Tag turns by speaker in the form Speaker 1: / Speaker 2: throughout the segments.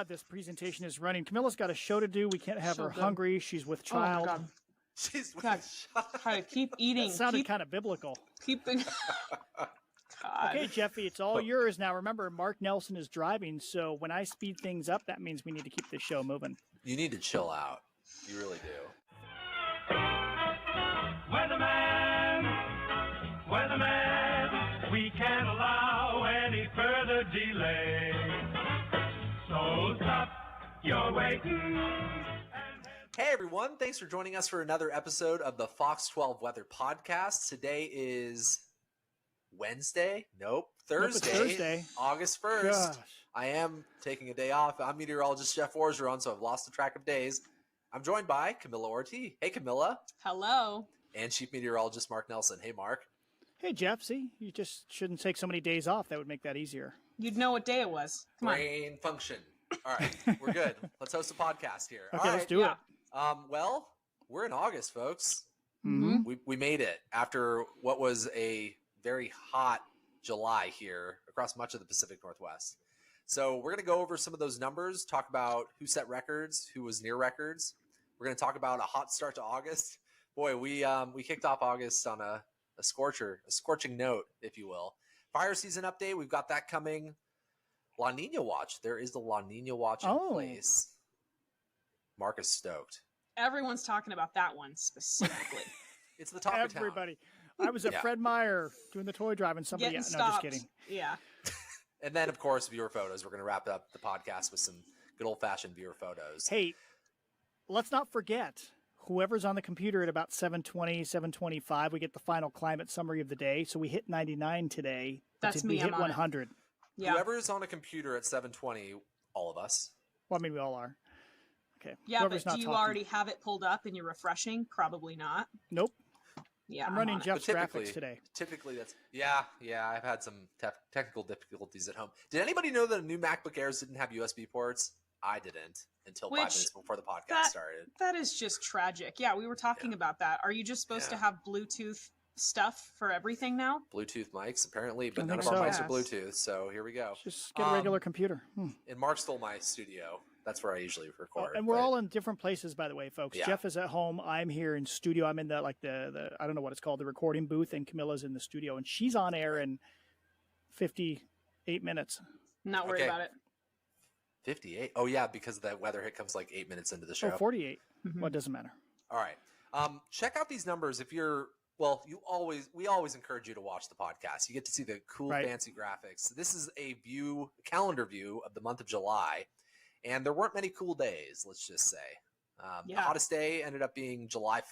Speaker 1: God, this presentation is running. Camilla's got a show to do. We can't have her hungry. She's with child.
Speaker 2: Oh my God.
Speaker 3: She's
Speaker 2: Try to keep eating.
Speaker 1: That sounded kind of biblical.
Speaker 2: God.
Speaker 1: Okay, Jeffy, it's all yours now. Remember, Mark Nelson is driving, so when I speed things up, that means we need to keep this show moving.
Speaker 3: You need to chill out. You really do.
Speaker 4: Weatherman, we can't allow any further delay. So stop your waiting.
Speaker 3: Hey everyone, thanks for joining us for another episode of the Fox 12 Weather Podcast. Today is Wednesday? Nope, Thursday. August 1st.
Speaker 1: Gosh.
Speaker 3: I am taking a day off. I'm meteorologist Jeff Orgeron, so I've lost the track of days. I'm joined by Camila Ortiz. Hey Camila.
Speaker 2: Hello.
Speaker 3: And Chief Meteorologist Mark Nelson. Hey Mark.
Speaker 1: Hey, Jeff, see, you just shouldn't take so many days off. That would make that easier.
Speaker 2: You'd know what day it was. Come
Speaker 3: Brain function. All right, we're good. Let's host a podcast here.
Speaker 1: Okay,
Speaker 3: All right.
Speaker 1: let's do it.
Speaker 3: Well, we're in August, folks.
Speaker 1: Mm-hmm.
Speaker 3: We made it after what was a very hot July here across much of the Pacific Northwest. So we're going to go over some of those numbers, talk about who set records, who was near records. We're going to talk about a hot start to August. Boy, we kicked off August on a scorching note, if you will. Fire season update, we've got that coming. La Niña watch. There is the La Niña watch in place. Mark is stoked.
Speaker 2: Everyone's talking about that one specifically.
Speaker 3: It's the talk of town.
Speaker 1: Everybody. I was at Fred Meyer doing the toy drive and somebody...
Speaker 2: Getting
Speaker 1: No,
Speaker 2: stopped.
Speaker 1: just kidding.
Speaker 2: Yeah.
Speaker 3: And then, of course, viewer photos. We're going to wrap up the podcast with some good old-fashioned viewer photos.
Speaker 1: Hey, let's not forget, whoever's on the computer at about 7:20, 7:25, we get the final climate summary of the day. So we hit 99 today.
Speaker 2: That's me.
Speaker 1: We hit 100.
Speaker 2: Yeah.
Speaker 3: Whoever's on a computer at 7:20, all of us.
Speaker 1: Well, I mean, we all are. Okay.
Speaker 2: Yeah,
Speaker 1: Whoever's
Speaker 2: but
Speaker 1: not
Speaker 2: do you
Speaker 1: talking.
Speaker 2: already have it pulled up and you're refreshing? Probably not.
Speaker 1: Nope.
Speaker 2: Yeah,
Speaker 1: I'm running
Speaker 2: on it.
Speaker 1: Jeff's
Speaker 3: But
Speaker 1: graphics today.
Speaker 3: Typically, that's... Yeah, I've had some technical difficulties at home. Did anybody know that new MacBook Airs didn't have USB ports? I didn't until 5 minutes before the podcast started.
Speaker 2: That is just tragic. Yeah, we were talking about that. Are you just supposed to have Bluetooth stuff for everything now?
Speaker 3: Bluetooth mics, apparently, but
Speaker 1: I
Speaker 3: none of
Speaker 1: think
Speaker 3: our
Speaker 1: so.
Speaker 3: mics are Bluetooth, so here we go.
Speaker 1: Just get a regular computer.
Speaker 3: And Mark stole my studio. That's where I usually record.
Speaker 1: And we're all in different places, by the way, folks.
Speaker 3: Yeah.
Speaker 1: Jeff is at home. I'm here in studio. I'm in the I don't know what it's called, the recording booth, and Camilla's in the studio, and she's on air in 58 minutes.
Speaker 2: Not worried about it.
Speaker 3: 58? Oh, yeah, because the weather hit comes like 8 minutes into the show.
Speaker 1: 48. Well, it doesn't matter.
Speaker 3: All right. Check out these numbers if you're... Well, we always encourage you to watch the podcast. You get to see the cool, fancy graphics. This is a calendar view of the month of July, and there weren't many cool days, let's just say. The hottest day ended up being July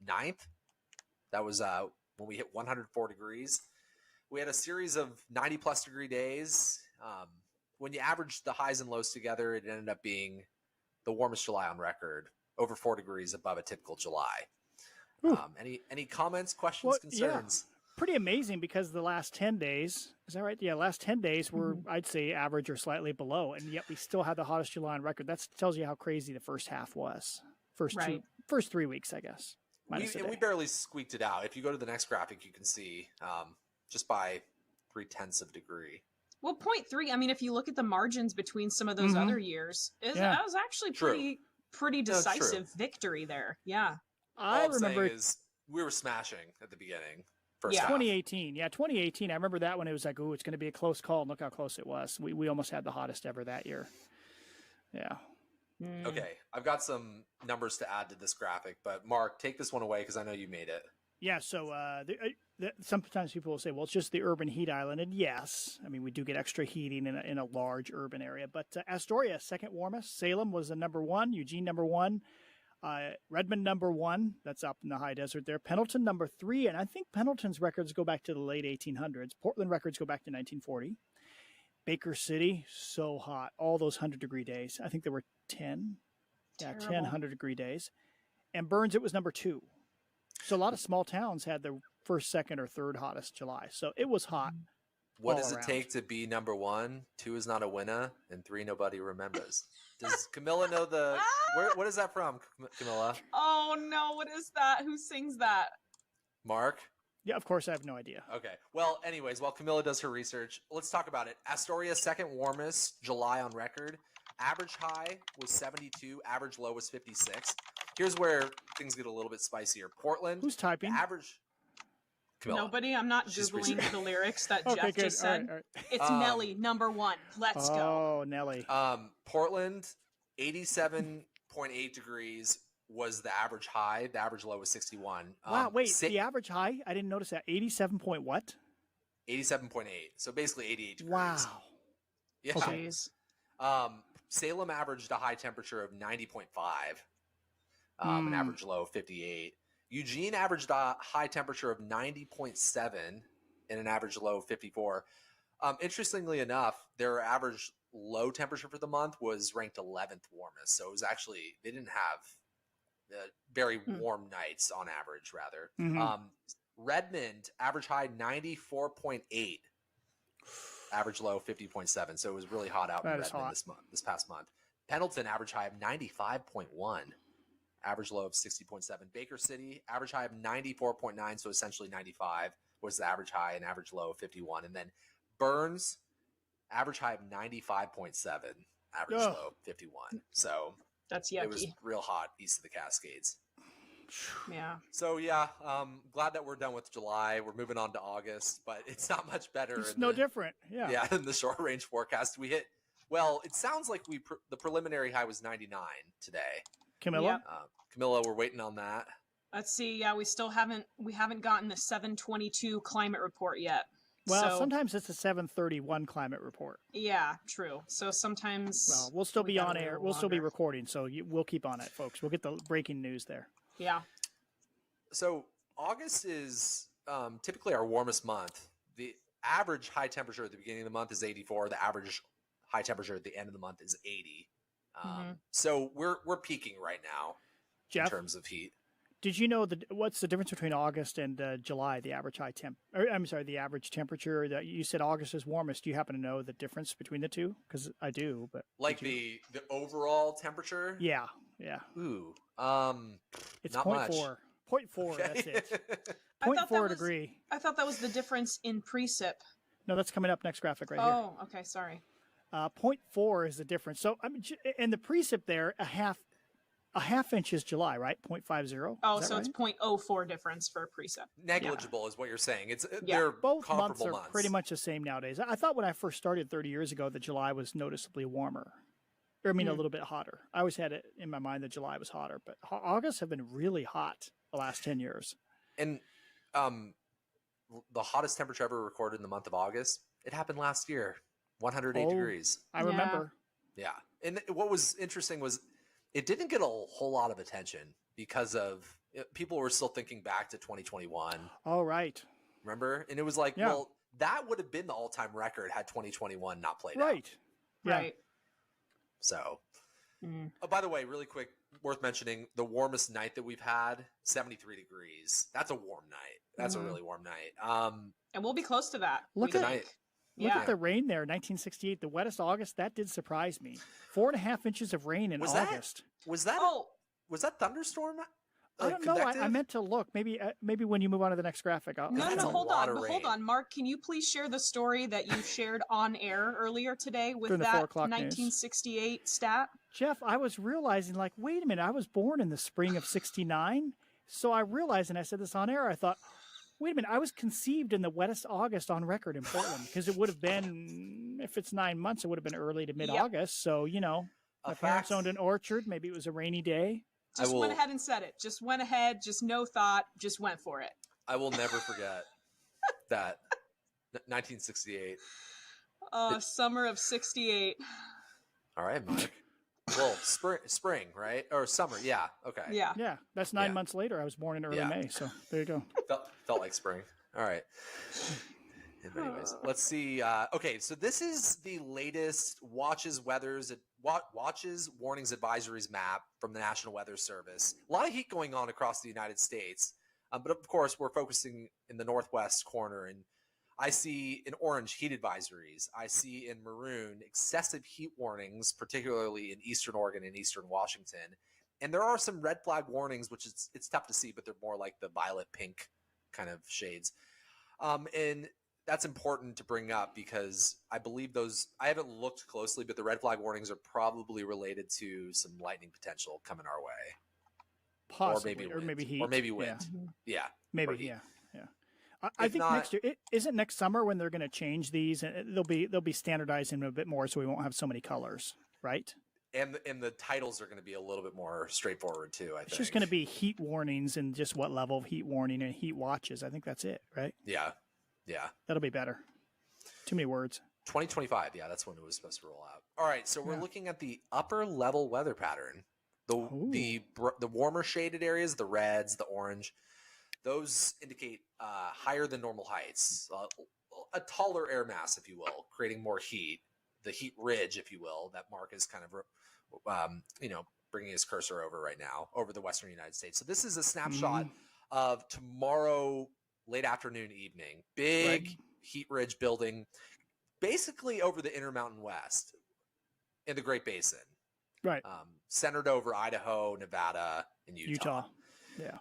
Speaker 3: 9th. That was when we hit 104 degrees. We had a series of 90-plus degree days. When you averaged the highs and lows together, it ended up being the warmest July on record, over 4 degrees above a typical July. Any comments, questions, concerns?
Speaker 1: Yeah. Pretty amazing because the last 10 days, is that right? Yeah, last 10 days were, I'd say, average or slightly below, and yet we still had the hottest July on record. That tells you how crazy the first half was. First 3 weeks, I guess.
Speaker 3: We barely squeaked it out. If you go to the next graphic, you can see just by 0.3 of a degree.
Speaker 2: Well, 0.3, I mean, if you look at the margins between some of those other years, that was actually pretty decisive victory there. Yeah.
Speaker 1: I remember
Speaker 3: we were smashing at the beginning.
Speaker 1: 2018. Yeah, 2018. I remember that when it was like, ooh, it's going to be a close call. And look how close it was. We almost had the hottest ever that year. Yeah.
Speaker 3: Okay, I've got some numbers to add to this graphic, but Mark, take this one away because I know you made it.
Speaker 1: Yeah, so sometimes people will say, well, it's just the urban heat island. And yes, I mean, we do get extra heating in a large urban area. But Astoria, second warmest. Salem was the number one. Eugene, number one. Redmond, number one. That's up in the high desert there. Pendleton, number three. And I think Pendleton's records go back to the late 1800s. Portland records go back to 1940. Baker City, so hot. All those 100-degree days. I think there were 10. Yeah, 10 100-degree days. And Burns, it was number two. So a lot of small towns had the first, second, or third hottest July. So it was hot.
Speaker 3: What does it take to be number one? 2 is not a winner, and 3 nobody remembers. Does Camila know what is that from, Camila?
Speaker 2: Oh, no, what is that? Who sings that?
Speaker 3: Mark?
Speaker 1: Yeah, of course, I have no idea.
Speaker 3: Okay. Well, anyways, while Camila does her research, let's talk about it. Astoria, second warmest July on record. Average high was 72. Average low was 56. Here's where things get a little bit spicier. Portland.
Speaker 1: Who's typing?
Speaker 3: The average. Camila.
Speaker 2: Nobody. I'm not
Speaker 3: She's
Speaker 2: Googling the lyrics that
Speaker 1: Okay,
Speaker 2: Jeff
Speaker 1: good.
Speaker 2: just
Speaker 1: All
Speaker 2: said.
Speaker 1: right.
Speaker 2: It's Nelly, number 1. Let's go.
Speaker 1: Oh, Nelly.
Speaker 3: Portland, 87.8 degrees was the average high. The average low was 61.
Speaker 1: Wow, wait, the average high? I didn't notice that. 87 point what?
Speaker 3: 87.8. So basically 88 degrees.
Speaker 1: Wow.
Speaker 3: Yeah.
Speaker 1: Okay.
Speaker 2: Jeez.
Speaker 3: Salem averaged a high temperature of 90.5. An average low of 58. Eugene averaged a high temperature of 90.7 and an average low of 54. Interestingly enough, their average low temperature for the month was ranked 11th warmest. So it was actually, they didn't have very warm nights on average, rather.
Speaker 1: Mhm.
Speaker 3: Redmond, average high 94.8. Average low 50.7. So it was really hot out in Redmond this past month. Pendleton, average high of 95.1. Average low of 60.7. Baker City, average high of 94.9. So essentially 95 was the average high and average low of 51. And then Burns, average high of 95.7. Average low of 51. So
Speaker 2: that's yucky.
Speaker 3: It was real hot east of the Cascades.
Speaker 2: Yeah.
Speaker 3: So yeah, glad that we're done with July. We're moving on to August, but it's not much better.
Speaker 1: It's no different. Yeah.
Speaker 3: Yeah, in the short range forecast, we hit. Well, it sounds like the preliminary high was 99 today.
Speaker 1: Camila.
Speaker 2: Yep.
Speaker 3: Camila, we're waiting on that.
Speaker 2: Let's see. Yeah, we haven't gotten the 722 climate report yet.
Speaker 1: Well, sometimes it's a 7:31 climate report.
Speaker 2: Yeah, true. So sometimes.
Speaker 1: Well, we'll still be on air. We'll still be recording, so we'll keep on it, folks. We'll get the breaking news there.
Speaker 2: Yeah.
Speaker 3: So August is typically our warmest month. The average high temperature at the beginning of the month is 84. The average high temperature at the end of the month is 80. So we're peaking right now,
Speaker 1: Jeff,
Speaker 3: in terms of heat.
Speaker 1: Did you know what's the difference between August and July? The average the average temperature. That you said August is warmest. Do you happen to know the difference between the two? Because I do, but
Speaker 3: like the overall temperature.
Speaker 1: Yeah.
Speaker 3: Ooh.
Speaker 1: It's
Speaker 3: not
Speaker 1: 0.4. 0.4.
Speaker 3: Okay.
Speaker 1: That's it. 0.4 degree.
Speaker 2: I thought that was the difference in precip.
Speaker 1: No, that's coming up next graphic right here.
Speaker 2: Oh, okay. Sorry.
Speaker 1: 0.4 is the difference. So I mean, and the precip there, a half inch is July, right? 0.50.
Speaker 2: Oh, so right? It's 0.04 difference for precip.
Speaker 3: Negligible is what you're saying. It's
Speaker 2: yeah.
Speaker 3: They're
Speaker 1: both
Speaker 3: comparable
Speaker 1: months are pretty much the same nowadays. I thought when I first started 30 years ago that July was noticeably warmer. Or, I mean, a little bit hotter. I always had it in my mind that July was hotter, but August have been really hot the last 10 years.
Speaker 3: And the hottest temperature ever recorded in the month of August, it happened last year, 108 degrees.
Speaker 1: I remember.
Speaker 3: Yeah. And what was interesting was it didn't get a whole lot of attention because of people were still thinking back to 2021.
Speaker 1: Oh, right.
Speaker 3: Remember? And it was like, well, that would have been the all-time record had 2021 not played out.
Speaker 1: Right. Yeah.
Speaker 2: Right.
Speaker 3: So, oh, by the way, really quick, worth mentioning, the warmest night that we've had, 73 degrees. That's a warm night. That's a really warm night.
Speaker 2: And we'll be close to that.
Speaker 1: Look at the rain there, 1968, the wettest August. That did surprise me. 4.5 inches of rain in August.
Speaker 3: Was that thunderstorm?
Speaker 1: I don't know. I meant to look. Maybe when you move on to the next graphic.
Speaker 2: No, hold on. Mark, can you please share the story that you shared on air earlier today with that 1968 news stat?
Speaker 1: Jeff, I was realizing, like, wait a minute, I was born in the spring of 69. So I realized, and I said this on air, I thought, wait a minute, I was conceived in the wettest August on record in Portland, because it would have been, if it's 9 months, it would have been early to mid-August. So, my parents owned an orchard. Maybe it was a rainy day.
Speaker 2: Just went ahead and said it. Just went ahead, just no thought, just went for it.
Speaker 3: I will never forget that 1968.
Speaker 2: Summer of 68.
Speaker 3: All right, Mike. Well, spring, right? Or summer, yeah. Okay.
Speaker 2: Yeah.
Speaker 1: That's 9 months later. I was born in early May, so there you go.
Speaker 3: Felt like spring. All right. Anyways, let's see. Okay, so this is the latest watches, warnings, advisories map from the National Weather Service. A lot of heat going on across the United States, but of course we're focusing in the northwest corner, and I see in orange heat advisories. I see in maroon excessive heat warnings, particularly in eastern Oregon and eastern Washington. And there are some red flag warnings, which it's tough to see, but they're more like the violet pink kind of shades. And that's important to bring up because I believe I haven't looked closely, but the red flag warnings are probably related to some lightning potential coming our way.
Speaker 1: Possibly, or maybe heat.
Speaker 3: Or maybe wind. Yeah.
Speaker 1: Maybe, yeah. I think next year, isn't next summer when they're going to change these, and they'll be standardized in a bit more, so we won't have so many colors, right?
Speaker 3: And the titles are going to be a little bit more straightforward too. I think
Speaker 1: it's just going to be heat warnings and just what level of heat warning and heat watches. I think that's it, right?
Speaker 3: Yeah.
Speaker 1: That'll be better. Too many words.
Speaker 3: 2025. Yeah, that's when it was supposed to roll out. All right, so we're looking at the upper level weather pattern. The warmer shaded areas, the reds, the orange, those indicate higher than normal heights, a taller air mass, if you will, creating more heat. The heat ridge, if you will, that Mark is kind of, bringing his cursor over right now over the western United States. So this is a snapshot of tomorrow, late afternoon, evening. Big heat ridge building, basically over the Intermountain West in the Great Basin.
Speaker 1: Right.
Speaker 3: Centered over Idaho, Nevada, and Utah.
Speaker 1: Yeah.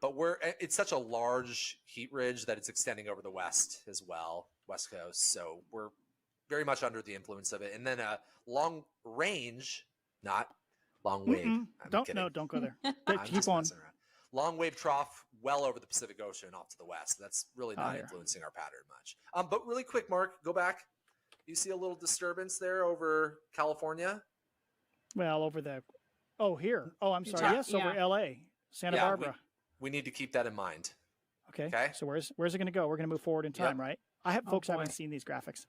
Speaker 3: But it's such a large heat ridge that it's extending over the west as well, West Coast. So we're very much under the influence of it. And then a long range, not long wave.
Speaker 1: Don't go there. Keep on.
Speaker 3: Long wave trough well over the Pacific Ocean off to the west. That's really not influencing our pattern much. But really quick, Mark, go back. You see a little disturbance there over California?
Speaker 1: Well, over here. Oh, I'm sorry. Yes, over LA, Santa Barbara.
Speaker 3: We need to keep that in mind.
Speaker 1: Okay. So where's it going to go? We're going to move forward in time, right? I have folks haven't seen these graphics.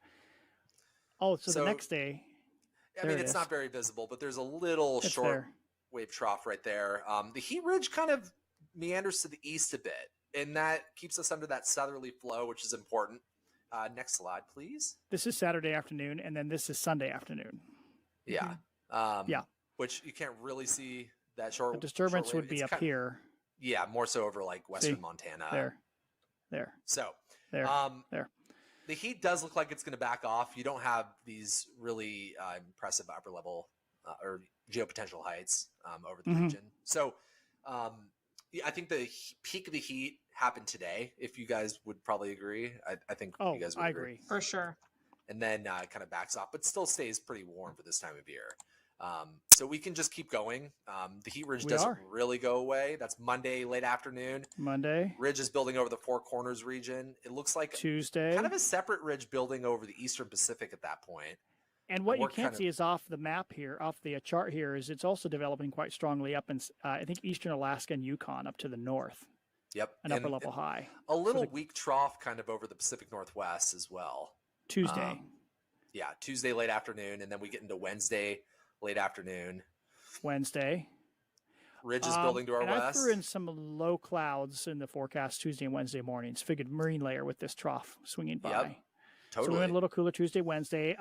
Speaker 1: Oh, so the next day.
Speaker 3: I mean, it's not very visible, but there's a little short wave trough right there. The heat ridge kind of meanders to the east a bit, and that keeps us under that southerly flow, which is important. Next slide, please.
Speaker 1: This is Saturday afternoon, and then this is Sunday afternoon.
Speaker 3: Yeah. Which you can't really see that short.
Speaker 1: The disturbance would be up here.
Speaker 3: Yeah, more so over like western Montana.
Speaker 1: There.
Speaker 3: So
Speaker 1: there.
Speaker 3: The heat does look like it's going to back off. You don't have these really impressive upper level or geopotential heights over the region. So I think the peak of the heat happened today. If you guys would probably agree, I think you guys would agree
Speaker 2: for sure.
Speaker 3: And then kind of backs off, but still stays pretty warm for this time of year. So we can just keep going. The heat ridge doesn't really go away. That's Monday, late afternoon. Ridge is building over the Four Corners region. It looks like
Speaker 1: Tuesday.
Speaker 3: Kind of a separate ridge building over the Eastern Pacific at that point.
Speaker 1: And what you can't see is off the map here, off the chart here, is it's also developing quite strongly up in, I think, Eastern Alaska and Yukon up to the north.
Speaker 3: Yep.
Speaker 1: An upper level high.
Speaker 3: A little weak trough kind of over the Pacific Northwest as well.
Speaker 1: Tuesday.
Speaker 3: Tuesday, late afternoon. And then we get into Wednesday, late afternoon. Ridge is building to our west.
Speaker 1: I threw in some low clouds in the forecast Tuesday and Wednesday mornings. Figured marine layer with this trough swinging by.
Speaker 3: Yep, totally.
Speaker 1: So we went a little cooler Tuesday, Wednesday.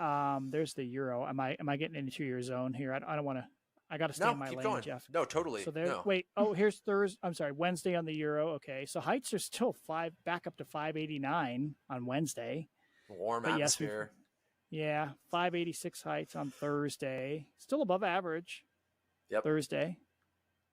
Speaker 1: There's the Euro. Am I getting into your zone here? I don't want to. I got to stay in my lane,
Speaker 3: going.
Speaker 1: Jeff.
Speaker 3: No, totally.
Speaker 1: So there. Wait. Oh, here's Thursday. I'm sorry. Wednesday on the Euro. Okay. So heights are still back up to 589 on Wednesday.
Speaker 3: Warm atmosphere.
Speaker 1: 586 heights on Thursday. Still above average.
Speaker 3: Yep.
Speaker 1: Thursday.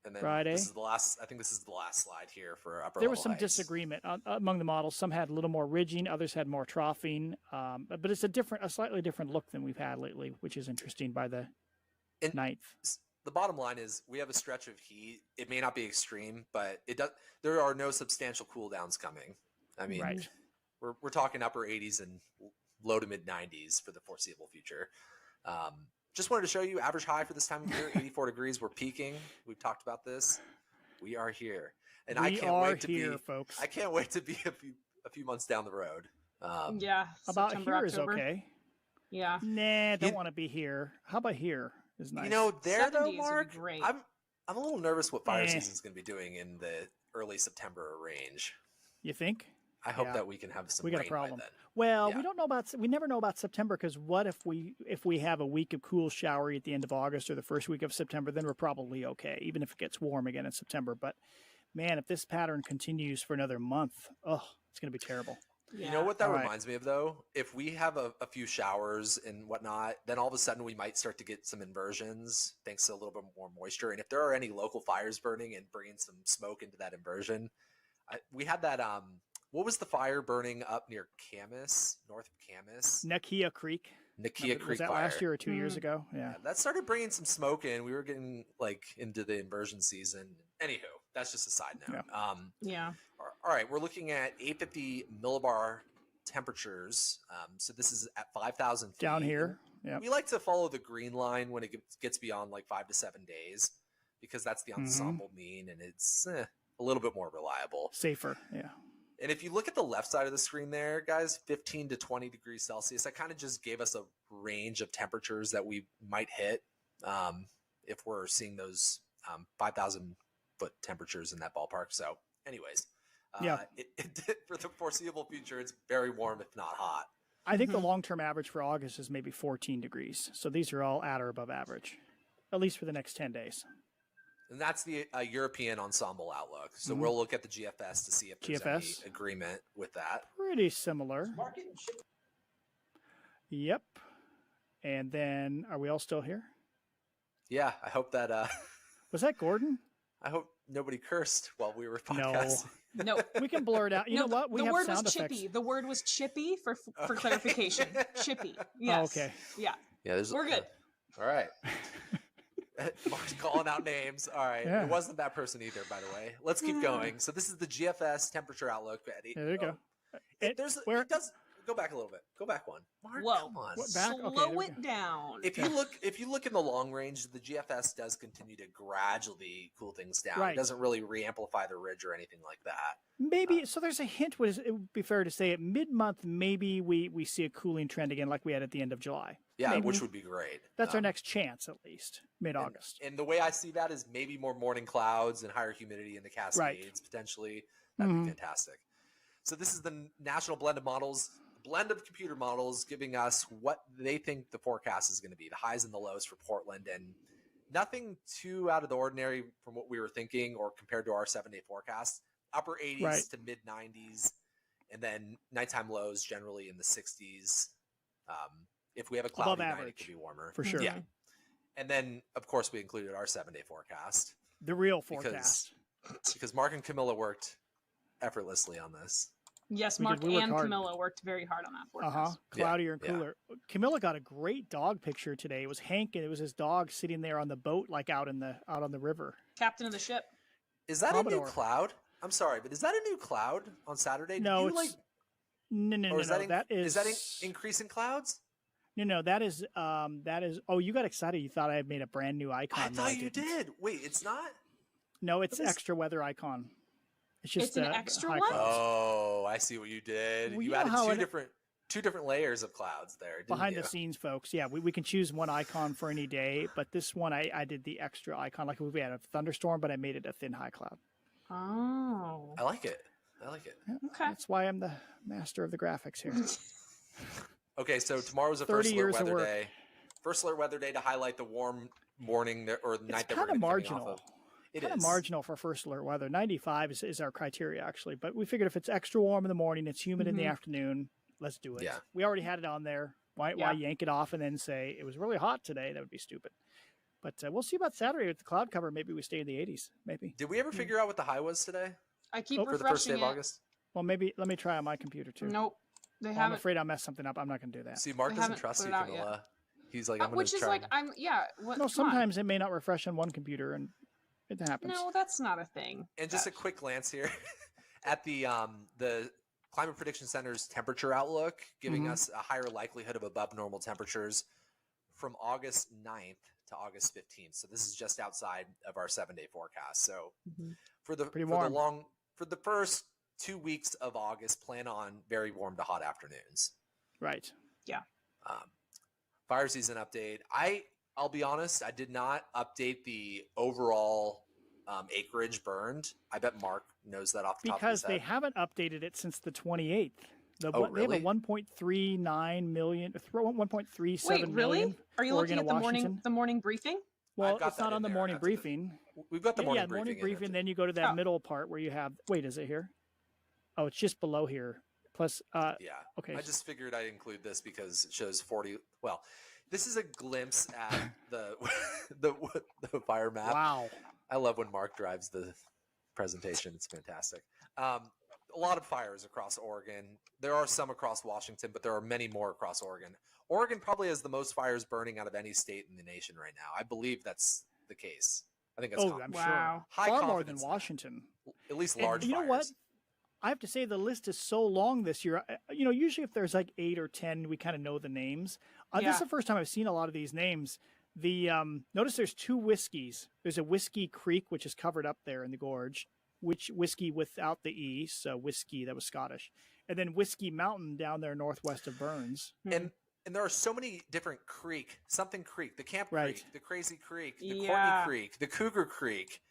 Speaker 3: And then
Speaker 1: Friday.
Speaker 3: This is the last. I think this is the last slide here for upper.
Speaker 1: There was some disagreement among the models. Some had a little more ridging, others had more troughing. But it's a slightly different look than we've had lately, which is interesting. By the 9th.
Speaker 3: The bottom line is we have a stretch of heat. It may not be extreme, but it does. There are no substantial cool downs coming. I mean, we're talking upper 80s and low to mid 90s for the foreseeable future. Just wanted to show you average high for this time of year, 84 degrees. We're peaking. We've talked about this. We are here, and I can't wait to be, folks. I can't wait to be a few months down the road.
Speaker 1: About
Speaker 2: September,
Speaker 1: here
Speaker 2: October.
Speaker 1: Is okay.
Speaker 2: Yeah.
Speaker 1: Nah, don't want to be here. How about here? Is nice.
Speaker 3: You know, there though,
Speaker 2: 70s
Speaker 3: Mark.
Speaker 2: would be great.
Speaker 3: I'm a little nervous what fire season is going to be doing in the early September range.
Speaker 1: You think?
Speaker 3: I hope that we can have some.
Speaker 1: We got
Speaker 3: rain
Speaker 1: a problem.
Speaker 3: By then.
Speaker 1: Well, we don't know we never know about September, because what if we have a week of cool showery at the end of August or the first week of September? Then we're probably okay, even if it gets warm again in September. But man, if this pattern continues for another month, it's going to be terrible.
Speaker 3: Yeah. You know what that reminds me of, though? If we have a few showers and whatnot, then all of a sudden we might start to get some inversions thanks to a little bit more moisture. And if there are any local fires burning and bringing some smoke into that inversion, we had that what was the fire burning up near Camas, north of Camas?
Speaker 1: Nakia Creek.
Speaker 3: Nakia Creek
Speaker 1: was that
Speaker 3: fire.
Speaker 1: last year or 2 years ago? Yeah.
Speaker 3: That started bringing some smoke in. We were getting like into the inversion season. Anywho, that's just a side note.
Speaker 2: Yeah.
Speaker 3: All right, we're looking at 850 millibar temperatures. So this is at 5,000 feet.
Speaker 1: Down here. Yeah.
Speaker 3: We like to follow the green line when it gets beyond like 5 to 7 days because that's the ensemble mean and it's a little bit more reliable.
Speaker 1: Safer. Yeah.
Speaker 3: And if you look at the left side of the screen there, guys, 15 to 20 degrees Celsius, that kind of just gave us a range of temperatures that we might hit if we're seeing those 5,000 foot temperatures in that ballpark. So anyways, for the foreseeable future, it's very warm, if not hot.
Speaker 1: I think the long-term average for August is maybe 14 degrees. So these are all at or above average, at least for the next 10 days.
Speaker 3: And that's the European ensemble outlook. So we'll look at the GFS to see if there's any agreement with that.
Speaker 1: Pretty similar. Yep. And then, are we all still here?
Speaker 3: Yeah, I hope that...
Speaker 1: was that Gordon?
Speaker 3: I hope nobody cursed while we were podcasting.
Speaker 2: No.
Speaker 1: We can blur it out. You know what? We
Speaker 2: the
Speaker 1: have
Speaker 2: word
Speaker 1: sound
Speaker 2: was
Speaker 1: effects.
Speaker 2: chippy. The word was chippy for clarification. Chippy. Yes.
Speaker 1: Oh, okay.
Speaker 2: Yeah.
Speaker 3: Yeah,
Speaker 2: we're good.
Speaker 3: All right. Mark's calling out names. All right.
Speaker 1: Yeah.
Speaker 3: It wasn't that person either, by the way. Let's keep going. So this is the GFS temperature outlook.
Speaker 1: There you go.
Speaker 3: It does go back a little bit. Go back one. Mark,
Speaker 2: Whoa.
Speaker 3: come on.
Speaker 2: Slow it down.
Speaker 3: If you look in the long range, the GFS does continue to gradually cool things down.
Speaker 1: Right.
Speaker 3: It doesn't really re-amplify the ridge or anything like that.
Speaker 1: Maybe so. There's a hint. It would be fair to say at mid-month, maybe we see a cooling trend again, like we had at the end of July.
Speaker 3: Yeah,
Speaker 1: maybe.
Speaker 3: Which would be great.
Speaker 1: That's our next chance, at least mid-August.
Speaker 3: And the way I see that is maybe more morning clouds and higher humidity in the Cascades potentially. That'd be fantastic. So this is the national blend of models, blend of computer models, giving us what they think the forecast is going to be, the highs and the lows for Portland, and nothing too out of the ordinary from what we were thinking or compared to our 7-day forecast. Upper 80s to mid 90s, and then nighttime lows generally in the 60s. If we have a cloudy night, it could be warmer.
Speaker 1: For sure.
Speaker 3: Yeah. And then, of course, we included our 7-day forecast.
Speaker 1: The real forecast.
Speaker 3: Because Mark and Camila worked effortlessly on this.
Speaker 2: Yes, Mark and Camilla worked very hard on that forecast.
Speaker 1: Cloudier and cooler. Yeah. Camilla got a great dog picture today. It was Hank, and it was his dog sitting there on the boat, like out on the river.
Speaker 2: Captain of the ship.
Speaker 3: Is that a new cloud? I'm sorry, but is that a new cloud on Saturday?
Speaker 1: No, no. Is that
Speaker 3: increasing clouds?
Speaker 1: No, that is. Oh, you got excited. You thought I had made a brand new icon.
Speaker 3: I thought you did. Wait, it's not.
Speaker 1: No, it's extra weather icon. It's just
Speaker 2: an extra one.
Speaker 3: Oh, I see what you did.
Speaker 1: Well,
Speaker 3: you added two different layers of clouds there.
Speaker 1: Behind the scenes, folks. Yeah, we can choose one icon for any day, but this one I did the extra icon. Like we had a thunderstorm, but I made it a thin high cloud.
Speaker 2: Oh,
Speaker 3: I like it.
Speaker 1: Yeah, okay, that's why I'm the master of the graphics here.
Speaker 3: Okay, so tomorrow's a first alert weather day. First alert weather day to highlight the warm morning or the night that we're going to be marginal. Off of.
Speaker 1: Kind of marginal for first alert weather. 95 is our criteria, actually. But we figured if it's extra warm in the morning, it's humid in the afternoon, let's do it. Yeah. We already had it on there. Why yank it off and then say it was really hot today? That would be stupid. But we'll see about Saturday with the cloud cover. Maybe we stay in the 80s. Maybe.
Speaker 3: Did we ever figure out what the high was today?
Speaker 2: I keep refreshing
Speaker 3: for the first day of August.
Speaker 1: Well, maybe let me try on my computer too.
Speaker 2: Nope. I'm
Speaker 1: afraid I'll mess something up. I'm not going to do that.
Speaker 3: See, Mark doesn't trust you, Camila. He's like, I'm going to try.
Speaker 1: No, sometimes it may not refresh on one computer, and it happens.
Speaker 2: No, that's not a thing.
Speaker 3: And just a quick glance here at the Climate Prediction Center's temperature outlook, giving us a higher likelihood of above normal temperatures from August 9th to August 15th. So this is just outside of our 7-day forecast. So for the first 2 weeks of August, plan on very warm to hot afternoons.
Speaker 1: Right.
Speaker 2: Yeah.
Speaker 3: Fire season update. I'll be honest, I did not update the overall acreage burned. I bet Mark knows that off the top of his head.
Speaker 1: Because they haven't updated it since the 28th.
Speaker 3: Really?
Speaker 1: They have a 1.39 million, 1.37
Speaker 2: Wait, really?
Speaker 1: million.
Speaker 2: Are you looking at the morning briefing?
Speaker 1: Well, it's not on the morning briefing.
Speaker 3: We've got the morning briefing.
Speaker 1: Yeah, morning briefing. Then you go to that middle part where you have. Wait, is it here? Oh, it's just below here. Plus, okay.
Speaker 3: I just figured I'd include this because it shows 40. Well, this is a glimpse at the fire map.
Speaker 1: Wow.
Speaker 3: I love when Mark drives the presentation. It's fantastic. a lot of fires across Oregon. There are some across Washington, but there are many more across Oregon. Oregon probably has the most fires burning out of any state in the nation right now. I believe that's the case. I think that's
Speaker 1: I'm
Speaker 2: Wow.
Speaker 1: sure.
Speaker 3: high
Speaker 1: Far more than
Speaker 3: confidence in that.
Speaker 1: Washington.
Speaker 3: At least
Speaker 1: And
Speaker 3: large
Speaker 1: you know
Speaker 3: fires.
Speaker 1: what? I have to say the list is so long this year. Usually if there's like 8 or 10, we kind of know the names. This is the first time I've seen a lot of these names. The notice there's 2 whiskeys. There's a Whiskey Creek, which is covered up there in the gorge, which whiskey without the E, so whiskey, that was Scottish. And then Whiskey Mountain down there northwest of Burns.
Speaker 3: And there are so many different creek, something creek, the Camp
Speaker 1: Right.
Speaker 3: Creek, the Crazy Creek, the Courtney
Speaker 2: Yeah.
Speaker 3: Creek, the Cougar Creek.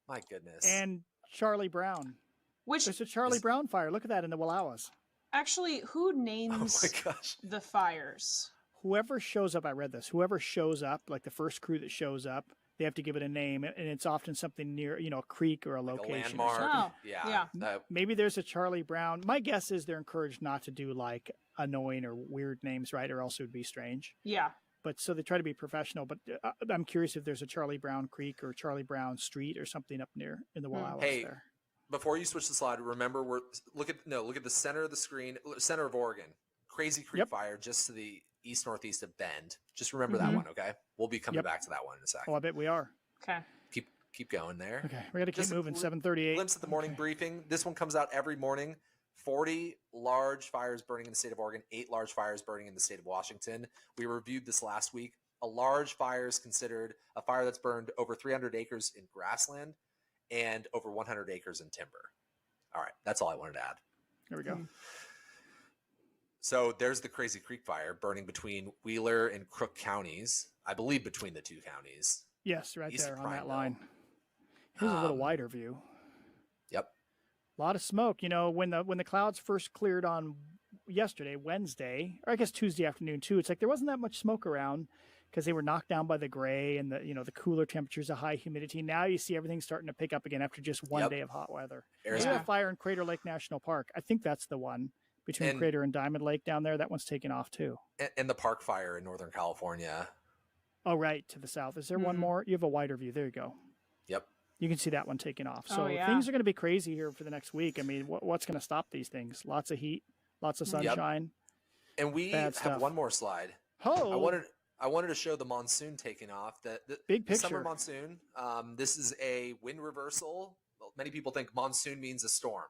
Speaker 3: My goodness.
Speaker 1: And Charlie Brown.
Speaker 2: Which
Speaker 1: There's a Charlie Brown fire. Look at that in the Wallowas.
Speaker 2: actually, who
Speaker 3: oh
Speaker 2: names
Speaker 3: my gosh.
Speaker 2: the fires?
Speaker 1: Whoever shows up, I read this, whoever shows up, like the first crew that shows up, they have to give it a name, and it's often something near, a creek or a
Speaker 3: Like a
Speaker 1: location. or
Speaker 3: landmark.
Speaker 1: something.
Speaker 2: Oh, yeah.
Speaker 1: Maybe there's a Charlie Brown. My guess is they're encouraged not to do like annoying or weird names, right? Or else it would be strange.
Speaker 2: Yeah.
Speaker 1: But so they try to be professional. But I'm curious if there's a Charlie Brown Creek or Charlie Brown Street or something up near in the Wallowas
Speaker 3: Hey,
Speaker 1: there.
Speaker 3: Before you switch the slide, remember look at the center of the screen, center of Oregon. Crazy Creek
Speaker 1: Yep.
Speaker 3: fire just to the east northeast of Bend. Just remember
Speaker 1: Mhm.
Speaker 3: that one, okay? We'll be coming
Speaker 1: Yep.
Speaker 3: back to that one in a second.
Speaker 1: Oh, I bet we are.
Speaker 2: Okay.
Speaker 3: Keep going there.
Speaker 1: Okay, we got to keep
Speaker 3: Just a
Speaker 1: moving. 7:38.
Speaker 3: Glimpse at the morning briefing. This one comes out every morning. 40 large fires burning in the state of Oregon, 8 large fires burning in the state of Washington. We reviewed this last week. A large fire is considered a fire that's burned over 300 acres in grassland and over 100 acres in timber. All right, that's all I wanted to add.
Speaker 1: There we go.
Speaker 3: So there's the Crazy Creek fire burning between Wheeler and Crook counties. I believe between the 2 counties.
Speaker 1: Yes, right
Speaker 3: East of
Speaker 1: there on that
Speaker 3: Prineville.
Speaker 1: line. Here's a little
Speaker 3: Um,
Speaker 1: wider view.
Speaker 3: Yep.
Speaker 1: A lot of smoke. When the clouds first cleared on yesterday, Wednesday, or I guess Tuesday afternoon too, it's like there wasn't that much smoke around because they were knocked down by the gray and the cooler temperatures, the high humidity. Now you see everything starting to pick up again after just one
Speaker 3: Yep.
Speaker 1: day of hot weather.
Speaker 3: There's
Speaker 1: There's a fire in Crater Lake National Park. I think that's the one between
Speaker 3: And-
Speaker 1: Crater and Diamond Lake down there. That one's taken off too.
Speaker 3: and the Park fire in Northern California.
Speaker 1: Oh, right, to the south. Is there one
Speaker 2: Mhm.
Speaker 1: more? You have a wider view. There you go.
Speaker 3: Yep.
Speaker 1: You can see that one taking off.
Speaker 2: Oh,
Speaker 1: So
Speaker 2: yeah.
Speaker 1: things are going to be crazy here for the next week. I mean, what's going to stop these things? Lots of heat, lots of
Speaker 3: Yep.
Speaker 1: sunshine.
Speaker 3: And we
Speaker 1: Bad
Speaker 3: have
Speaker 1: stuff.
Speaker 3: one more slide.
Speaker 1: Oh,
Speaker 3: I wanted to show the monsoon taking off. The
Speaker 1: Big
Speaker 3: the summer
Speaker 1: picture.
Speaker 3: monsoon. This is a wind reversal. Well, many people think monsoon means a storm.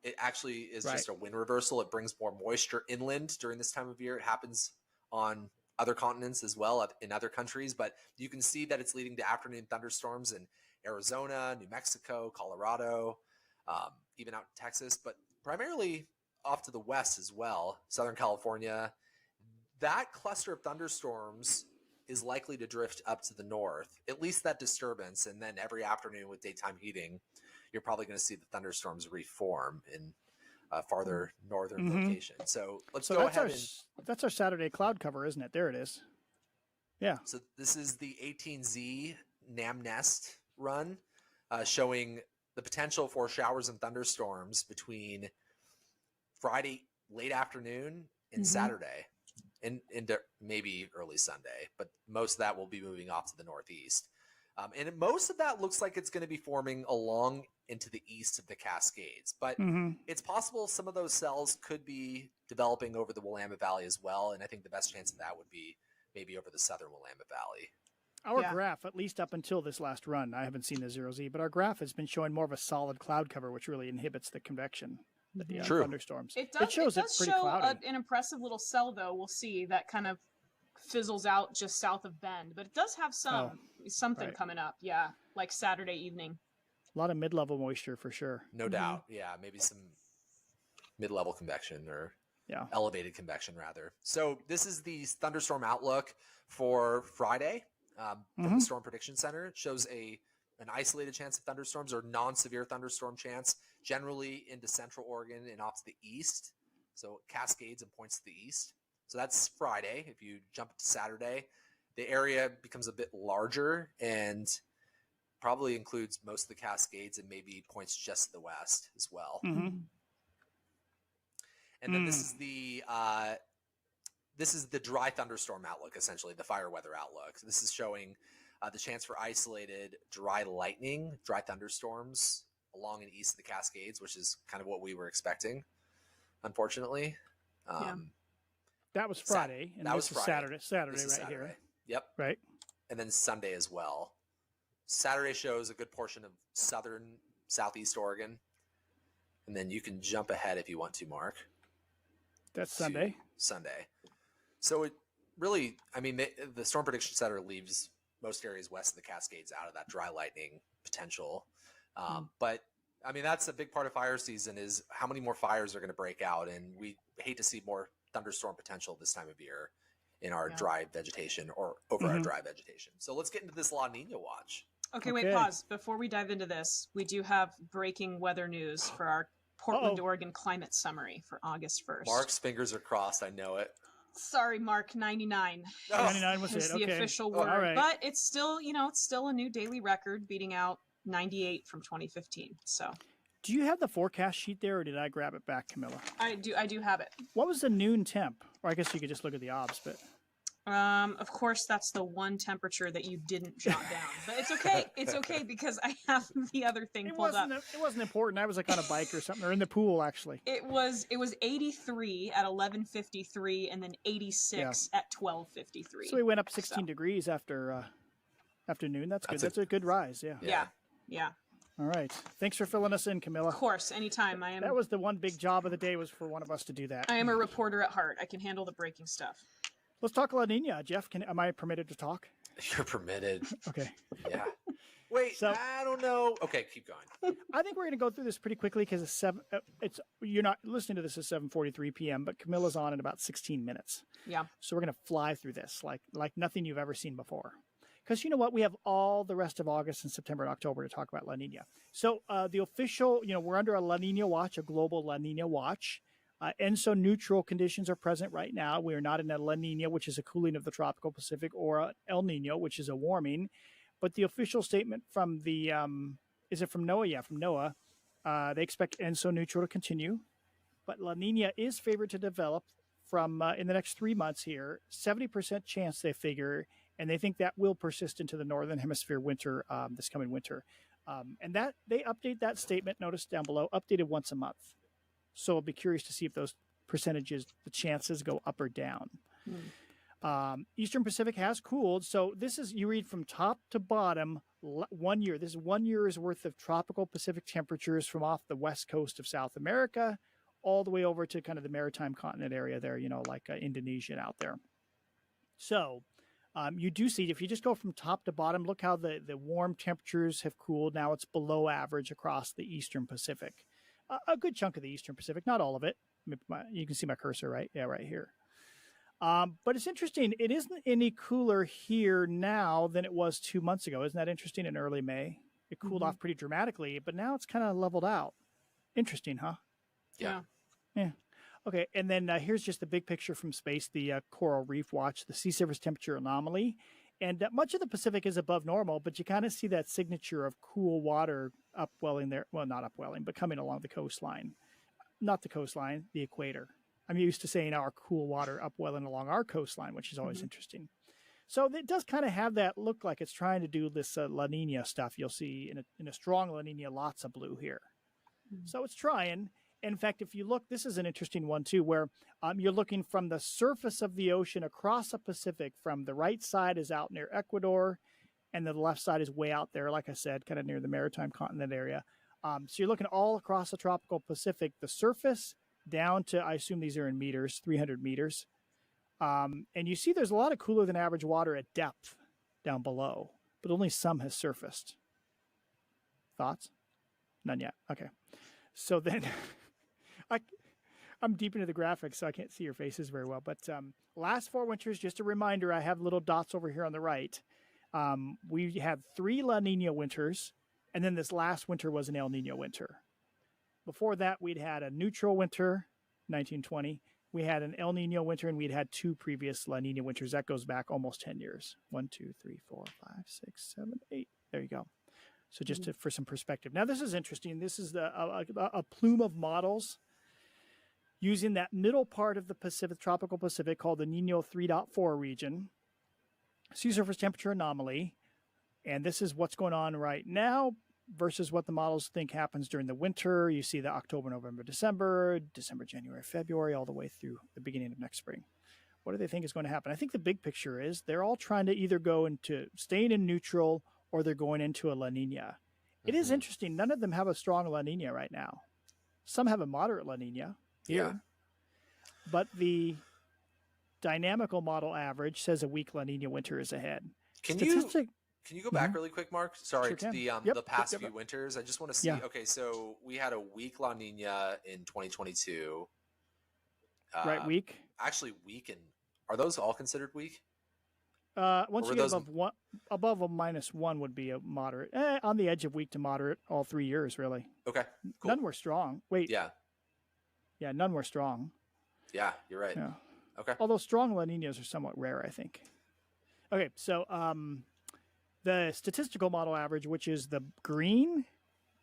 Speaker 3: It actually is just a wind reversal. It brings more moisture inland during this time of year. It happens on other continents as well, in other countries. But you can see that it's leading to afternoon thunderstorms in Arizona, New Mexico, Colorado, even out in Texas, but primarily off to the west as well, Southern California. That cluster of thunderstorms is likely to drift up to the north, at least that disturbance. And then every afternoon with daytime heating, you're probably going to see the thunderstorms reform in farther northern
Speaker 1: Mhm.
Speaker 3: locations. So let's
Speaker 1: So
Speaker 3: go
Speaker 1: that's
Speaker 3: ahead
Speaker 1: our Saturday cloud cover, isn't it? There it is. Yeah.
Speaker 3: So this is the 18Z NamNest run, showing the potential for showers and thunderstorms between Friday late afternoon and
Speaker 2: Mhm.
Speaker 3: Saturday, and into maybe early Sunday. But most of that will be moving off to the northeast, and most of that looks like it's going to be forming along into the east of the Cascades. But
Speaker 1: Mm-hmm.
Speaker 3: it's possible some of those cells could be developing over the Willamette Valley as well, and I think the best chance of that would be maybe over the southern Willamette Valley.
Speaker 1: Our
Speaker 2: Yeah.
Speaker 1: graph, at least up until this last run, I haven't seen the 0Z, but our graph has been showing more of a solid cloud cover, which really inhibits the convection, the
Speaker 3: True.
Speaker 1: thunderstorms.
Speaker 2: It does,
Speaker 1: shows
Speaker 2: it
Speaker 1: it
Speaker 2: does
Speaker 1: pretty
Speaker 2: show
Speaker 1: cloudy.
Speaker 2: an impressive little cell, though. We'll see that kind of fizzles out just south of Bend, but it does have something
Speaker 1: right.
Speaker 2: coming up. Yeah, like Saturday evening.
Speaker 1: A lot of mid-level moisture for sure.
Speaker 3: No doubt. Yeah, maybe some mid-level convection or
Speaker 1: Yeah.
Speaker 3: elevated convection rather. So this is the thunderstorm outlook for Friday from the Storm Prediction Center. It shows an isolated chance of thunderstorms or non-severe thunderstorm chance, generally into central Oregon and off to the east. So Cascades and points to the east. So that's Friday. If you jump to Saturday, the area becomes a bit larger and probably includes most of the Cascades and maybe points just to the west as well.
Speaker 1: Mm-hmm.
Speaker 3: And then this is the dry thunderstorm outlook, essentially the fire weather outlook. So this is showing the chance for isolated dry lightning, dry thunderstorms along and east of the Cascades, which is kind of what we were expecting, unfortunately.
Speaker 1: That was Friday, and
Speaker 3: that
Speaker 1: this
Speaker 3: was
Speaker 1: is
Speaker 3: Friday.
Speaker 1: Saturday
Speaker 3: This is
Speaker 1: right here.
Speaker 3: Yep.
Speaker 1: Right.
Speaker 3: And then Sunday as well. Saturday shows a good portion of southeast Oregon. And then you can jump ahead if you want to, Mark.
Speaker 1: That's Sunday.
Speaker 3: Sunday. So it really, I mean, the Storm Prediction Center leaves most areas west of the Cascades out of that dry lightning potential. But I mean, that's a big part of fire season is how many more fires are going to break out. And we hate to see more thunderstorm potential this time of year in our dry vegetation or over our dry vegetation. So let's get into this La Nina watch.
Speaker 2: Okay, wait, pause. Before we dive into this, we do have breaking weather news for our Portland, Oregon climate summary for August 1st.
Speaker 3: Mark's fingers are crossed. I know it.
Speaker 2: Sorry, Mark, 99.
Speaker 1: 99 was it?
Speaker 2: The official word.
Speaker 1: All right.
Speaker 2: But it's still, it's still a new daily record, beating out 98 from 2015. So,
Speaker 1: do you have the forecast sheet there, or did I grab it back, Camilla?
Speaker 2: I do have it.
Speaker 1: What was the noon temp? Or I guess you could just look at the obs, but
Speaker 2: of course, that's the one temperature that you didn't jot down. But it's okay. It's okay because I have the other thing pulled up.
Speaker 1: It wasn't important. I was like on a bike or something, or in the pool actually.
Speaker 2: It was 83 at 11:53, and then 86 at 12:53.
Speaker 1: So we went up 16 degrees after noon. That's good. That's a good rise. Yeah.
Speaker 2: Yeah.
Speaker 1: All right. Thanks for filling us in, Camilla.
Speaker 2: Of course, anytime.
Speaker 1: That was the one big job of the day, was for one of us to do that.
Speaker 2: I am a reporter at heart. I can handle the breaking stuff.
Speaker 1: Let's talk La Nina. Jeff, am I permitted to talk?
Speaker 3: You're permitted.
Speaker 1: Okay.
Speaker 3: Yeah. Wait, I don't know. Okay, keep going.
Speaker 1: I think we're going to go through this pretty quickly because you're not listening to this at 7:43 p.m., but Camilla's on in about 16 minutes.
Speaker 2: Yeah.
Speaker 1: So we're going to fly through this like nothing you've ever seen before. Because you know what? We have all the rest of August and September and October to talk about La Nina. So the official, we're under a La Nina watch, a global La Nina watch. ENSO neutral conditions are present right now. We are not in a La Nina, which is a cooling of the tropical Pacific, or a El Nino, which is a warming. But the official statement from the, is it from NOAA? Yeah, from NOAA. They expect ENSO neutral to continue. But La Nina is favored to develop from in the next 3 months here. 70% chance they figure, and they think that will persist into the Northern Hemisphere winter, this coming winter. And that they update that statement, notice down below, updated once a month. So I'll be curious to see if those percentages, the chances go up or down. Eastern Pacific has cooled. So this is, you read from top to bottom, 1 year. This is 1 year's worth of tropical Pacific temperatures from off the west coast of South America all the way over to kind of the maritime continent area there, like Indonesia and out there. So you do see, if you just go from top to bottom, look how the warm temperatures have cooled. Now it's below average across the Eastern Pacific. A good chunk of the Eastern Pacific, not all of it. You can see my cursor, right? Yeah, right here. But it's interesting. It isn't any cooler here now than it was 2 months ago. Isn't that interesting? In early May, it cooled off pretty dramatically, but now it's kind of leveled out. Interesting, huh?
Speaker 3: Yeah.
Speaker 1: Okay, and then here's just the big picture from space, the coral reef watch, the sea surface temperature anomaly. And much of the Pacific is above normal, but you kind of see that signature of cool water upwelling there. Well, not upwelling, but coming along the coastline. Not the coastline, the equator. I'm used to saying our cool water upwelling along our coastline, which is always interesting. So it does kind of have that look like it's trying to do this La Nina stuff. You'll see in a strong La Nina, lots of blue here. So it's trying. In fact, if you look, this is an interesting one too, where you're looking from the surface of the ocean across the Pacific. From the right side is out near Ecuador, and the left side is way out there, like I said, kind of near the maritime continent area. So you're looking all across the tropical Pacific, the surface down to, I assume these are in meters, 300 meters. And you see there's a lot of cooler than average water at depth down below, but only some has surfaced. Thoughts? None yet. Okay. So then... I'm deep into the graphics, so I can't see your faces very well. But last 4 winters, just a reminder, I have little dots over here on the right. We had 3 La Nina winters, and then this last winter was an El Nino winter. Before that, we'd had a neutral winter, 1920. We had an El Nino winter, and we'd had 2 previous La Nina winters. That goes back almost 10 years. 1, 2, 3, 4, 5, 6, 7, 8. There you go. So just for some perspective. Now, this is interesting. This is a plume of models using that middle part of the Pacific, tropical Pacific, called the Niña 3.4 region, sea surface temperature anomaly. And this is what's going on right now. versus what the models think happens during the winter. You see the October, November, December, January, February, all the way through the beginning of next spring. What do they think is going to happen? I think the big picture is they're all trying to either go into staying in neutral or they're going into a La Nina. It is interesting. None of them have a strong La Nina right now. Some have a moderate La Nina here, but the dynamical model average says a weak La Nina winter is ahead.
Speaker 3: Can you go back really quick, Mark? Sorry,
Speaker 1: Sure
Speaker 3: to the past few winters. I just want to see. Okay, so we had a weak La Nina in 2022.
Speaker 1: Right, weak.
Speaker 3: Actually, weak, and are those all considered weak?
Speaker 1: Once you get above a -1 would be a moderate. On the edge of weak to moderate all 3 years, really.
Speaker 3: Okay, cool.
Speaker 1: None were strong. Wait.
Speaker 3: Yeah,
Speaker 1: none were strong.
Speaker 3: Yeah, you're right.
Speaker 1: Yeah.
Speaker 3: Okay.
Speaker 1: Although strong La Ninas are somewhat rare, I think. Okay, so the statistical model average, which is the green,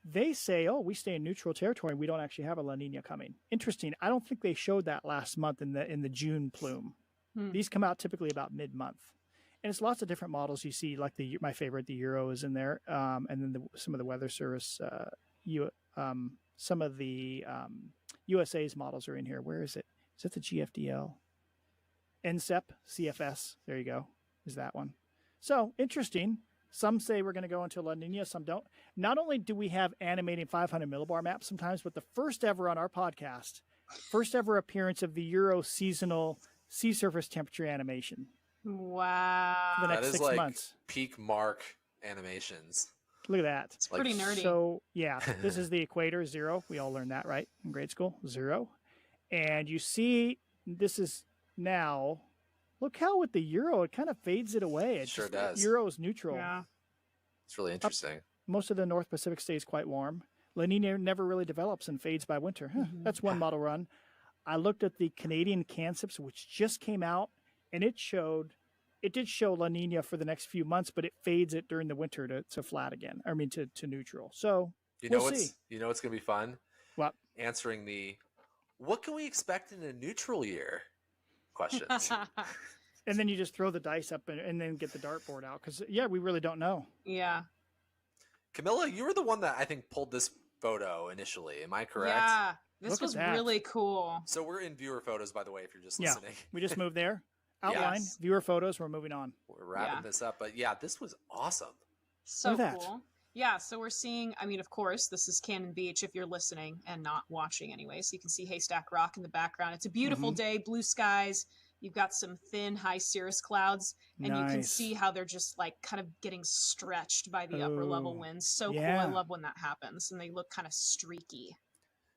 Speaker 1: they say, oh, we stay in neutral territory. We don't actually have a La Nina coming. Interesting. I don't think they showed that last month in the June plume. These come out typically about mid-month. And it's lots of different models you see, like my favorite, the Euro is in there. And then some of the Weather Service, some of the USA's models are in here. Where is it? Is that the GFDL? NCEP, CFS. There you go. Is that one. So interesting. Some say we're going to go into La Nina, some don't. Not only do we have animating 500 millibar maps sometimes, but the first ever on our podcast, first ever appearance of the Euro seasonal sea surface temperature animation.
Speaker 2: Wow.
Speaker 1: For the next
Speaker 3: that is
Speaker 1: 6
Speaker 3: like
Speaker 1: months.
Speaker 3: Peak Mark animations.
Speaker 1: Look at that.
Speaker 2: It's pretty nerdy.
Speaker 1: So, yeah, this is the equator, 0. We all learned that, right? In grade school, 0. And you see, this is now, look how with the Euro, it kind of fades it away. It
Speaker 3: sure does.
Speaker 1: Euro is neutral.
Speaker 2: Yeah.
Speaker 3: It's really interesting.
Speaker 1: Most of the North Pacific stays quite warm. La Nina never really develops and fades by winter. That's one model run. I looked at the Canadian CANSIPs, which just came out, and it did show La Nina for the next few months, but it fades it during the winter to flat again. I mean, to neutral. So we'll see.
Speaker 3: You know what's going to be fun?
Speaker 1: What?
Speaker 3: Answering what can we expect in a neutral year questions.
Speaker 1: And then you just throw the dice up and then get the dartboard out. Because, we really don't know.
Speaker 2: Yeah.
Speaker 3: Camilla, you were the one that I think pulled this photo initially. Am I correct?
Speaker 2: Yeah. This
Speaker 1: Look
Speaker 2: was
Speaker 1: at that.
Speaker 2: really cool.
Speaker 3: So we're in viewer photos, by the way, if you're just listening.
Speaker 1: We just moved there. Outline,
Speaker 2: Yes.
Speaker 1: viewer photos, we're moving on.
Speaker 3: We're wrapping this up. But yeah, this was awesome.
Speaker 2: So
Speaker 1: Look at that.
Speaker 2: cool. Yeah, so we're seeing, I mean, of course, this is Cannon Beach if you're listening and not watching anyway. So you can see Haystack Rock in the background. It's a beautiful day, blue skies. You've got some thin, high cirrus clouds, and you can see how they're just like kind of getting stretched by the upper level winds. So cool. I love when that happens, and they look kind of streaky.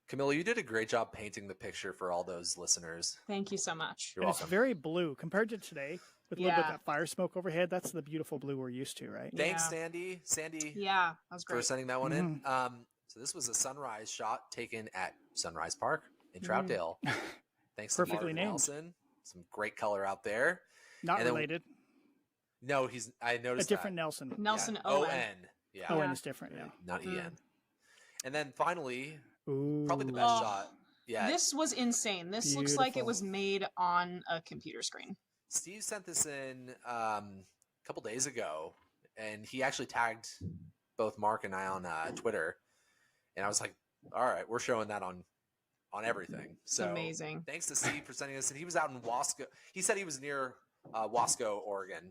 Speaker 3: Camilla, you did a great job painting the picture for all those listeners.
Speaker 2: Thank you so much.
Speaker 3: You're welcome.
Speaker 1: It's very blue compared to today with a little bit of that fire smoke overhead. That's the beautiful blue we're used to, right?
Speaker 3: Thanks, Sandy.
Speaker 2: Yeah, that was great.
Speaker 3: For sending that one in. So this was a sunrise shot taken at Sunrise Park in Troutdale. Thanks to Mark Nelson. Some great color out there.
Speaker 1: Not related.
Speaker 3: No, I noticed
Speaker 1: a different Nelson.
Speaker 2: Nelson
Speaker 3: O-N.
Speaker 1: Yeah. O-N is different,
Speaker 3: Not E-N. And then finally, probably the best shot. Yeah.
Speaker 2: This was insane. This looks like it was made on a computer screen.
Speaker 3: Steve sent this in a couple days ago, and he actually tagged both Mark and I on Twitter. And I was like, all right, we're showing that on everything. So
Speaker 2: amazing.
Speaker 3: Thanks to Steve for sending us. And he was out in Wasco. He said he was near Wasco, Oregon.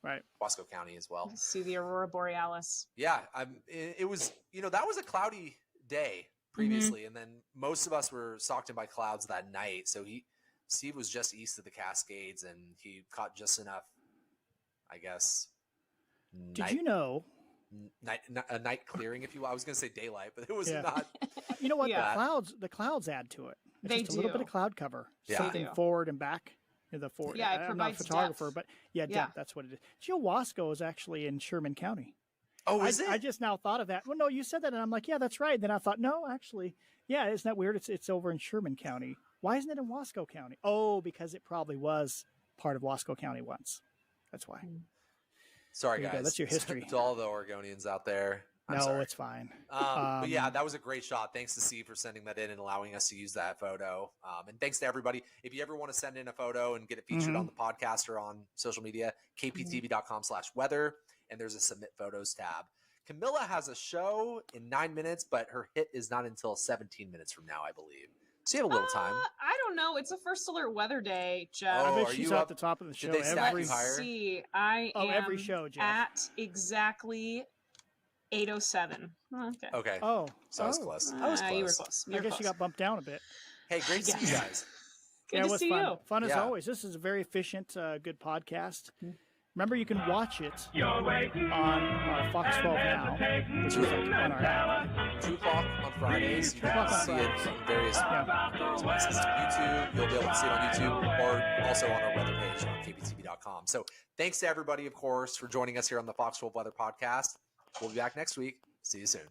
Speaker 1: Right.
Speaker 3: Wasco County as well.
Speaker 2: See the Aurora Borealis.
Speaker 3: Yeah. It was, that was a cloudy day previously. And then most of us were socked in by clouds that night. So Steve was just east of the Cascades, and he caught just enough, I guess.
Speaker 1: Did you know?
Speaker 3: A night clearing, if you will. I was going to say daylight, but it was not.
Speaker 1: You know what? The clouds add to it. It's
Speaker 2: they
Speaker 1: just
Speaker 2: do.
Speaker 1: A little bit of cloud cover.
Speaker 3: Yeah.
Speaker 1: Something forward and back. The forward.
Speaker 2: Yeah, it
Speaker 1: I'm not a
Speaker 2: provides
Speaker 1: photographer,
Speaker 2: depth.
Speaker 1: but depth, that's what it is. Geo Wasco is actually in Sherman County.
Speaker 3: Oh, is it?
Speaker 1: I just now thought of that. Well, no, you said that, and I'm like, yeah, that's right. Then I thought, no, actually, yeah, isn't that weird? It's over in Sherman County. Why isn't it in Wasco County? Oh, because it probably was part of Wasco County once. That's why.
Speaker 3: Sorry, guys.
Speaker 1: That's your history.
Speaker 3: To all the Oregonians out there. I'm
Speaker 1: no,
Speaker 3: sorry.
Speaker 1: it's fine.
Speaker 3: But yeah, that was a great shot. Thanks to Steve for sending that in and allowing us to use that photo. And thanks to everybody. If you ever want to send in a photo and get it featured on the podcast or on social media, kptv.com/weather, and there's a submit photos tab. Camila has a show in 9 minutes, but her hit is not until 17 minutes from now, I believe. So you have a little time.
Speaker 2: I don't know. It's a first alert weather day, Jeff.
Speaker 1: I
Speaker 3: Oh,
Speaker 1: bet
Speaker 3: are
Speaker 1: she's
Speaker 3: you
Speaker 1: at
Speaker 3: up?
Speaker 1: the top of the show
Speaker 3: Did they stack
Speaker 1: every.
Speaker 3: you higher?
Speaker 2: Let's see. I am
Speaker 1: every show, Jeff.
Speaker 2: at exactly 8:07. Okay.
Speaker 3: Okay.
Speaker 1: Oh,
Speaker 3: So I was close.
Speaker 1: I was
Speaker 2: You were
Speaker 1: close.
Speaker 2: close.
Speaker 1: I
Speaker 2: You're
Speaker 1: guess
Speaker 2: close.
Speaker 1: you got bumped down a bit.
Speaker 3: Hey, great to see you guys.
Speaker 2: Good
Speaker 1: Yeah,
Speaker 2: to
Speaker 1: it was
Speaker 2: see
Speaker 1: fun.
Speaker 2: you.
Speaker 1: Fun as
Speaker 3: Yeah.
Speaker 1: always. This is a very efficient, good podcast. Remember, you can watch it
Speaker 4: You're waiting.
Speaker 1: on our Fox 12 now, which is on our app.
Speaker 3: 2 o'clock on Fridays. You
Speaker 1: 2 o'clock
Speaker 3: can
Speaker 1: on
Speaker 3: see it
Speaker 1: Fridays.
Speaker 3: on various places. YouTube, you'll be able to see it on YouTube or also on our weather page on kptv.com. So thanks to everybody, of course, for joining us here on the Fox 12 Weather Podcast. We'll be back next week. See you soon.